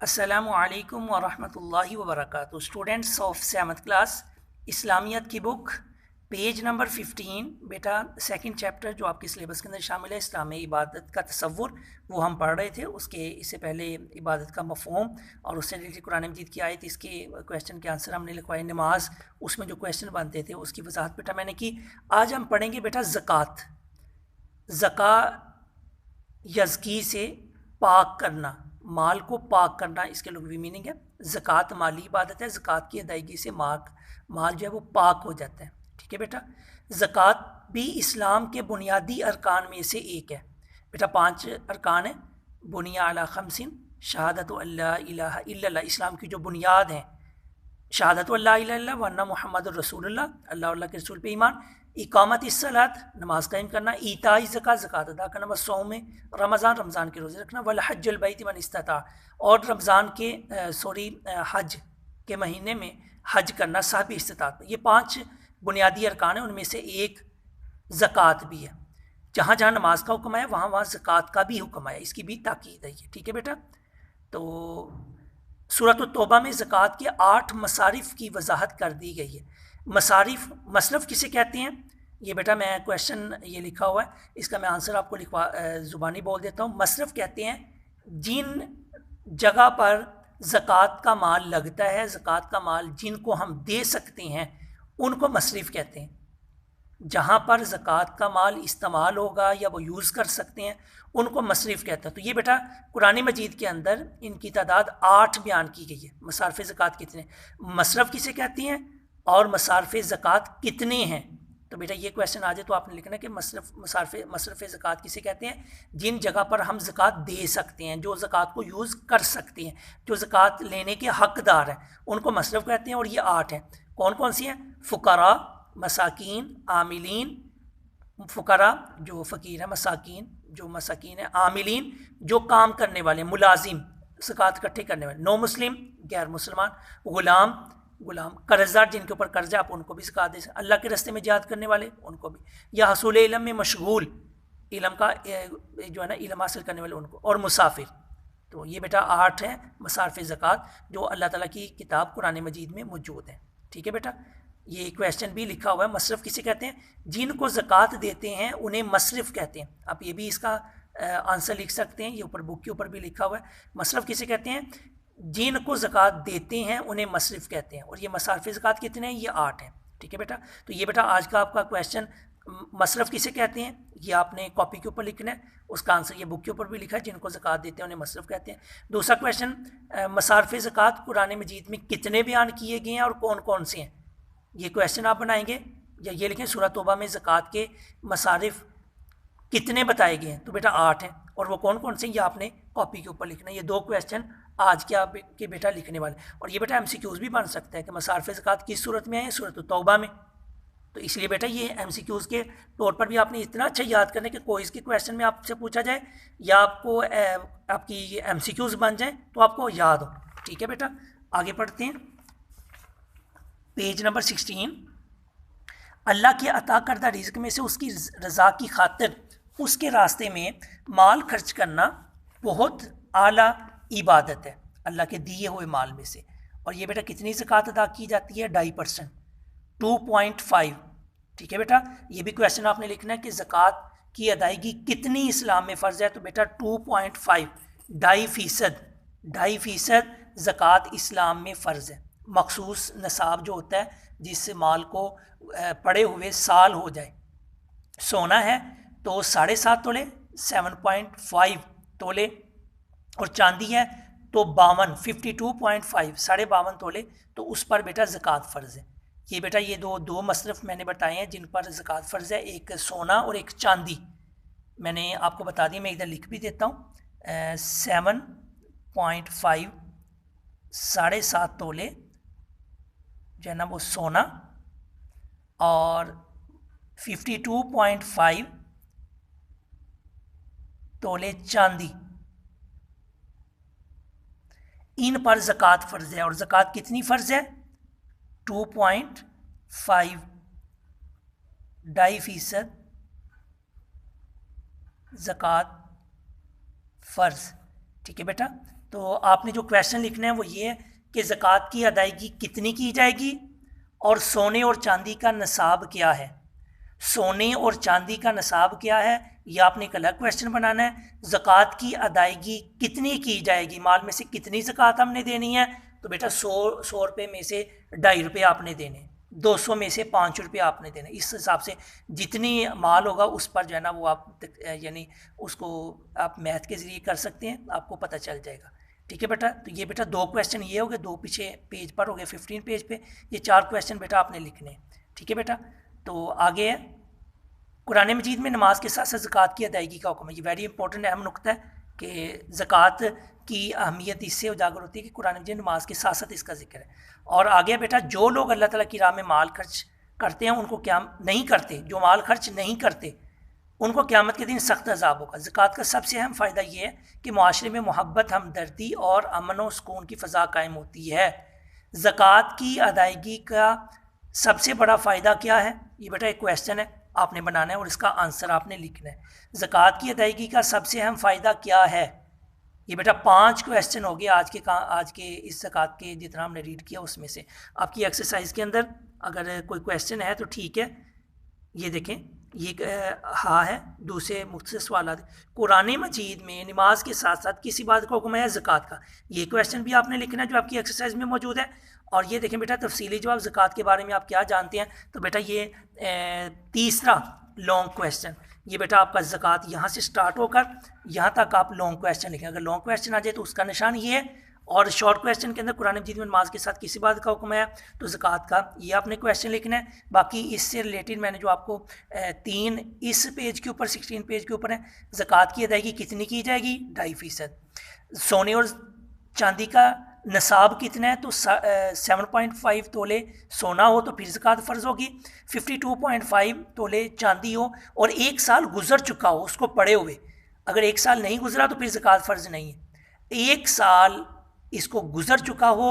अस्सलामु अलैकुम वरहमतुल्लाहि वबरकातुहू। स्टूडेंट्स ऑफ 7th क्लास इस्लामियत की बुक पेज नंबर 15 बेटा सेकंड चैप्टर जो आपके सिलेबस के अंदर शामिल है इस्लाम में इबादत का तसव्वुर, वो हम पढ़ रहे थे। उसके इससे पहले इबादत का मफ़हूम और उससे रिलेटेड कुरान मजीद की आयत, इसके क्वेश्चन के आंसर हमने लिखवाए। नमाज, उसमें जो क्वेश्चन बनते थे उसकी वजाहत बेटा मैंने की। आज हम पढ़ेंगे बेटा ज़कात। ज़का यज़की से पाक करना, माल को पाक करना, इसके लुग़वी मीनिंग है। ज़कात माली इबादत है, ज़कात की अदायगी से माल जो है वो पाक हो जाता है। ठीक है बेटा। ज़कात भी इस्लाम के बुनियादी अरकान में से एक है बेटा। 5 अरकान है। बुनिया अला खमसिन, शहादत अल्ला इलाहा इल्लल्लाह, इस्लाम की जो बुनियाद हैं। शहादत अल्ला इलाहा इल्लल्लाह वन्ना मुहम्मद रसूलुल्लाह, अल्लाह के रसूल पे ईमान। इकामत इस्सलात, नमाज कायम करना। ईताई ज़कात, ज़कात अदा करना। सौम में रमज़ान के रोज़े रखना। वल हज्जुल बैत मन इस्ता, और रमज़ान के हज के महीने में हज करना साहब इस्तात। ये 5 बुनियादी अरकान हैं, उनमें से एक ज़कात भी है। जहाँ जहाँ नमाज का हुक्म है वहाँ वहाँ ज़कात का भी हुक्म है, इसकी भी ताकीद है ये। ठीक है बेटा। तो सूरत तौबा में ज़कात के 8 मसारिफ़ की वजाहत कर दी गई है। मसारिफ़, मसरफ़ किसे कहते हैं? ये बेटा मैं क्वेश्चन ये लिखा हुआ है, इसका मैं आंसर आपको ज़ुबानी बोल देता हूँ। मसरफ़ कहते हैं जिन जगह पर ज़कात का माल लगता है, ज़कात का माल जिनको हम दे सकते हैं उनको मसरफ़ कहते हैं। जहाँ पर ज़कात का माल इस्तेमाल होगा या वो यूज़ कर सकते हैं उनको मसरफ़ कहते हैं। तो ये बेटा कुरान मजीद के अंदर इनकी तादाद 8 बयान की गई है। मसारफ़ ज़कात कितने, मसरफ़ किसे कहती हैं और मसारफ़ ज़कात कितने हैं? तो बेटा ये क्वेश्चन आ जाए तो आपने लिखना है कि मसरफ़ ज़कात किसे कहते हैं? जिन जगह पर हम ज़कात दे सकते हैं, जो ज़कात को यूज़ कर सकते हैं, जो ज़कात लेने के हकदार हैं, उनको मसरफ़ कहते हैं। और ये 8 हैं। कौन कौन सी हैं? फ़ुक़रा, मसाकीन, आमिलीन, फ़ुक़रा जो फ़कीर है, मसाकीन जो मसाकीन है, आमिलीन जो काम करने वाले, मुलाजिम ज़कात इकट्ठे करने वाले, नो मुस्लिम गैर मुसलमान, गुलाम कर्जदार जिनके ऊपर कर्ज है आप उनको भी ज़कात दे सकते। अल्लाह के रास्ते में जिहाद करने वाले उनको भी, या हसूल इल्म में मशगूल, इल्म का जो है ना इल्म हासिल करने वाले उनको, और मुसाफिर। तो ये बेटा 8 हैं मसारफ़ ज़कात जो अल्लाह ताला की किताब कुरान मजीद में मौजूद हैं। ठीक है बेटा। ये क्वेश्चन भी लिखा हुआ है। मसरफ़ किसे कहते हैं? जिनको ज़कात देते हैं उन्हें मसरफ़ कहते हैं। आप ये भी इसका आंसर लिख सकते हैं, ये ऊपर बुक के ऊपर भी लिखा हुआ है। मसरफ़ किसे कहते हैं? जिनको ज़कात देते हैं उन्हें मसरफ़ कहते हैं। और ये मसारफ़ ज़कात कितने हैं? ये 8 हैं। ठीक है बेटा। तो ये बेटा आज का आपका क्वेश्चन, मसरफ़ किसे कहते हैं, ये आपने कॉपी के ऊपर लिखना है। उसका आंसर ये बुक के ऊपर भी लिखा है, जिनको ज़कात देते हैं उन्हें मसरफ़ कहते हैं। दूसरा क्वेश्चन, मसारफ़ ज़कात कुरान मजीद में कितने बयान किए गए हैं और कौन कौन से हैं? ये क्वेश्चन आप बनाएंगे या ये लिखें सूरह तौबा में ज़कात के मसारिफ़ कितने बताए गए हैं? तो बेटा 8 हैं। और वो कौन कौन से, ये आपने कॉपी के ऊपर लिखना है। ये 2 क्वेश्चन आज के आप के बेटा लिखने वाले। और ये बेटा एमसीक्यूज़ भी बन सकता है कि मसारफ़ ज़कात किस सूरत में है, सूरत तौबा में। तो इसलिए बेटा ये एमसीक्यूज़ के तौर पर भी आपने इतना अच्छा याद करना कि कोई इसके क्वेश्चन में आपसे पूछा जाए या आपको आपकी एमसीक्यूज़ बन जाए तो आपको याद हो। ठीक है बेटा। आगे पढ़ते हैं। Page number 16। अल्लाह के अता करदा रिज़्क़ में से उसकी रज़ा की खातिर उसके रास्ते में माल खर्च करना बहुत आला इबादत है, अल्लाह के दिए हुए माल में से। और ये बेटा कितनी ज़कात अदा की जाती है? 2.5%, 2.5। ठीक है बेटा। ये भी क्वेश्चन आपने लिखना है कि ज़कात की अदायगी कितनी इस्लाम में फ़र्ज़ है? तो बेटा 2.5, 2.5% ज़कात इस्लाम में फ़र्ज़ है। मखसूस नसाब जो होता है जिससे माल को पड़े हुए साल हो जाए। सोना है तो 7.5 तोले, 7.5 तोले। और चांदी है तो 52.5, 52 तोले। तो उस पर बेटा ज़कात फ़र्ज़ है। ये बेटा ये दो मसरफ़ मैंने बताए हैं जिन पर ज़कात फ़र्ज़ है, एक सोना और एक चांदी। मैंने आपको बता दी, मैं इधर लिख भी देता हूँ। 7.5, 7.5 तोले जो है ना वो सोना, और 52.5 तोले चांदी, इन पर ज़कात फ़र्ज़ है। और ज़कात कितनी फ़र्ज़ है? 2.5, 2.5% ज़कात फ़र्ज़। ठीक है बेटा। तो आपने जो क्वेश्चन लिखना है वो ये है कि ज़कात की अदायगी कितनी की जाएगी और सोने और चांदी का निसाब क्या है। सोने और चांदी का निसाब क्या है यह आपने एक अलग क्वेश्चन बनाना है। ज़कात की अदायगी कितनी की जाएगी, माल में से कितनी ज़कात हमने देनी है, तो बेटा 100 रुपये में से 2.5 रुपये आपने देने, 200 में से 5 रुपये आपने देने। इस हिसाब से जितनी माल होगा उस पर जो है ना वो आप यानी उसको आप मैथ के ज़रिए कर सकते हैं, आपको पता चल जाएगा। ठीक है बेटा, तो ये बेटा 2 क्वेश्चन ये हो गए, 2 पीछे पेज पर हो गए 15 पेज पे, ये 4 क्वेश्चन बेटा आपने लिखने हैं। ठीक है बेटा, तो आगे है कुरान मजीद में नमाज के साथ साथ ज़कात की अदायगी का हुक्म है। ये वेरी इंपॉर्टेंट अहम नुक्ता है कि ज़कात की अहमियत इससे उजागर होती है कि कुरान मजीद नमाज के साथ साथ इसका जिक्र है। और आगे बेटा जो लोग अल्लाह ताला की राह में माल खर्च करते हैं उनको क्या नहीं करते, जो माल खर्च नहीं करते उनको क़यामत के दिन सख्त अजाब होगा। ज़कात का सबसे अहम फ़ायदा ये है कि माशरे में मोहब्बत, हमदर्दी और अमन व सुकून की फ़ज़ा कायम होती है। ज़कात की अदायगी का सबसे बड़ा फ़ायदा क्या है, ये बेटा एक क्वेश्चन है आपने बनाना है और इसका आंसर आपने लिखना है। ज़कात की अदायगी का सबसे अहम फ़ायदा क्या है, ये बेटा 5 क्वेश्चन हो गए आज के इस ज़कात के जितना हमने रीड किया उसमें से। आपकी एक्सरसाइज के अंदर अगर कोई क्वेश्चन है तो ठीक है, ये देखें, ये हाँ है दूसरे मुख्तसर सवाल। कुरान मजीद में नमाज के साथ साथ किसी बात का हुक्म है ज़कात का, ये क्वेश्चन भी आपने लिखना है जो आपकी एक्सरसाइज में मौजूद है। और ये देखें बेटा तफसीली जवाब ज़कात के बारे में आप क्या जानते हैं, तो बेटा ये तीसरा लॉन्ग क्वेश्चन, ये बेटा आपका ज़कात यहाँ से स्टार्ट होकर यहाँ तक आप लॉन्ग क्वेश्चन लिखें। अगर लॉन्ग क्वेश्चन आ जाए तो उसका निशान ये है, और शॉर्ट क्वेश्चन के अंदर कुरान मजीद में नमाज के साथ किसी बात का हुक्म है तो ज़कात का ये आपने क्वेश्चन लिखना है। बाकी इससे रिलेटेड मैंने जो आपको 3 इस पेज के ऊपर 16 पेज के ऊपर है, ज़कात की अदायगी कितनी की जाएगी 2.5%। सोने और चांदी का निसाब कितना है, तो 7.5 तोले सोना हो तो फिर ज़कात फ़र्ज़ होगी, 52.5 तोले चांदी हो और 1 साल गुजर चुका हो उसको पड़े हुए। अगर 1 साल नहीं गुजरा तो फिर ज़कात फ़र्ज़ नहीं है। 1 साल इसको गुजर चुका हो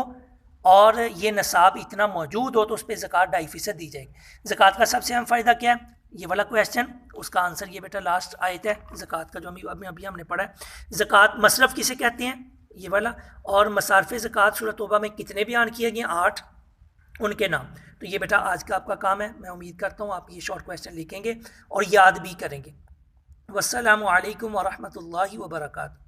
और ये नसाब इतना मौजूद हो तो उस पर ज़कात 2.5% दी जाएगी। ज़कात का सबसे अहम फ़ायदा क्या है, ये वाला क्वेश्चन, उसका आंसर ये बेटा लास्ट आयत है ज़कात का जो अभी हमने पढ़ा है। ज़कात मसरफ़ किसे कहते हैं, ये वाला, और मसारफ़ ज़कात सूरह तौबा में कितने बयान किए गए 8, उनके नाम। तो ये बेटा आज का आपका काम है, मैं उम्मीद करता हूँ आप ये शॉर्ट क्वेश्चन लिखेंगे और याद भी करेंगे। वस्सलामु अलैकुम व रहमतुल्लाहि व बरकातुहू।